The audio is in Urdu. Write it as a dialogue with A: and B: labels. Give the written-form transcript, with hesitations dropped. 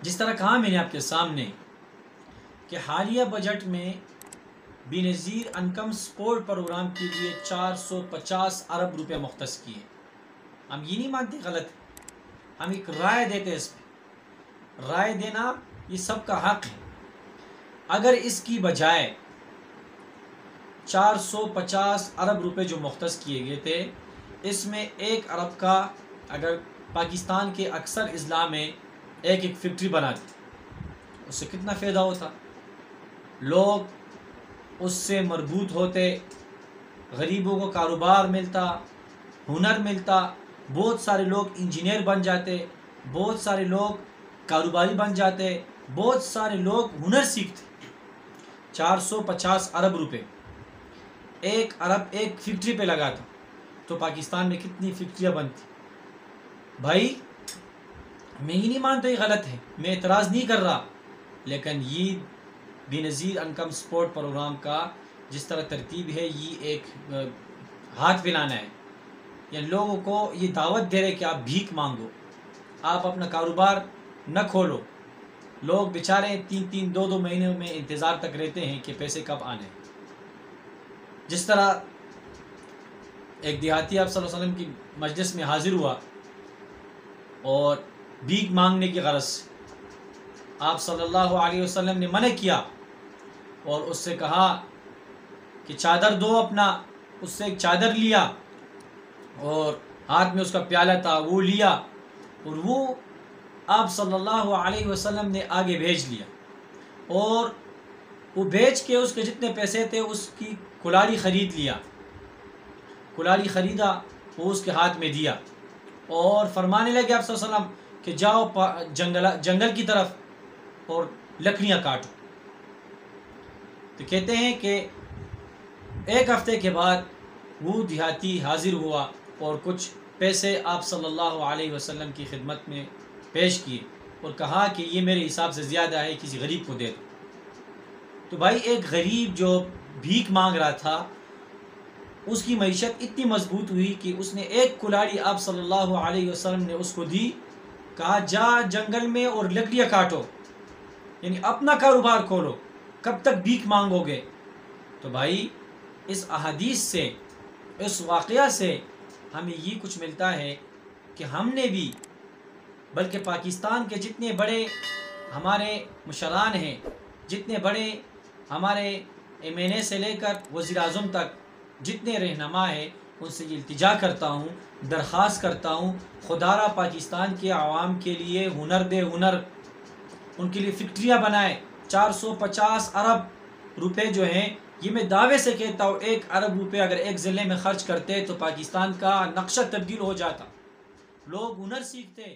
A: جس طرح کہا میں نے آپ کے سامنے کہ حالیہ بجٹ میں بے نظیر انکم سپورٹ پروگرام کے لیے 450 ارب روپے مختص کیے. ہم یہ نہیں مانتے غلط ہے، ہم ایک رائے دیتے اس پہ. رائے دینا یہ سب کا حق ہے. اگر اس کی بجائے 450 ارب روپے جو مختص کیے گئے تھے، اس میں 1 ارب کا اگر پاکستان کے اکثر اضلاع میں ایک فیکٹری بنا دی، اس سے کتنا فائدہ ہوتا. لوگ اس سے مربوط ہوتے، غریبوں کو کاروبار ملتا، ہنر ملتا، بہت سارے لوگ انجینئر بن جاتے، بہت سارے لوگ کاروباری بن جاتے، بہت سارے لوگ ہنر سیکھتے. 450 ارب روپے 1 ارب ایک فیکٹری پہ لگاتا تو پاکستان میں کتنی فیکٹریاں بنتی. بھائی میں ہی نہیں مانتا یہ غلط ہے، میں اعتراض نہیں کر رہا، لیکن یہ بے نظیر انکم سپورٹ پروگرام کا جس طرح ترتیب ہے، یہ ایک ہاتھ پھیلانا ہے. یعنی لوگوں کو یہ دعوت دے رہے کہ آپ بھیک مانگو، آپ اپنا کاروبار نہ کھولو. لوگ بیچارے 3 2 مہینے میں انتظار تک رہتے ہیں کہ پیسے کب آنے. جس طرح ایک دیہاتی آپ صلی اللہ علیہ وسلم کی مجلس میں حاضر ہوا اور بھیک مانگنے کی غرض سے آپ صلی اللہ علیہ وسلم نے منع کیا اور اس سے کہا کہ چادر دو اپنا. اس سے ایک چادر لیا اور ہاتھ میں اس کا پیالہ تھا، وہ لیا اور وہ آپ صلی اللہ علیہ وسلم نے آگے بھیج لیا. اور وہ بیچ کے اس کے جتنے پیسے تھے اس کی کلاڑی خرید لیا. کلاڑی خریدا، وہ اس کے ہاتھ میں دیا اور فرمانے لگے آپ صلی اللہ علیہ وسلم کہ جاؤ جنگل کی طرف اور لکڑیاں کاٹو. تو کہتے ہیں کہ 1 ہفتے کے بعد وہ دیہاتی حاضر ہوا اور کچھ پیسے آپ صلی اللہ علیہ وسلم کی خدمت میں پیش کیے اور کہا کہ یہ میرے حساب سے زیادہ ہے، کسی غریب کو دے دو. تو بھائی ایک غریب جو بھیک مانگ رہا تھا، اس کی معیشت اتنی مضبوط ہوئی کہ اس نے 1 کلاڑی آپ صلی اللہ علیہ وسلم نے اس کو دی. کہا جا جنگل میں اور لکڑیاں کاٹو، یعنی اپنا کاروبار کھولو، کب تک بھیک مانگو گے. تو بھائی اس احادیث سے، اس واقعہ سے ہمیں یہ کچھ ملتا ہے کہ ہم نے بھی، بلکہ پاکستان کے جتنے بڑے ہمارے مشران ہیں، جتنے بڑے ہمارے MNA سے لے کر وزیر اعظم تک جتنے رہنما ہیں، ان سے یہ التجا کرتا ہوں، درخواست کرتا ہوں، خدا را پاکستان کے عوام کے لیے ہنر دے، ہنر ان کے لیے فیکٹریاں بنائے. 450 ارب روپے جو ہیں، یہ میں دعوے سے کہتا ہوں 1 ارب روپے اگر ایک ضلع میں خرچ کرتے تو پاکستان کا نقشہ تبدیل ہو جاتا. لوگ ہنر سیکھتے.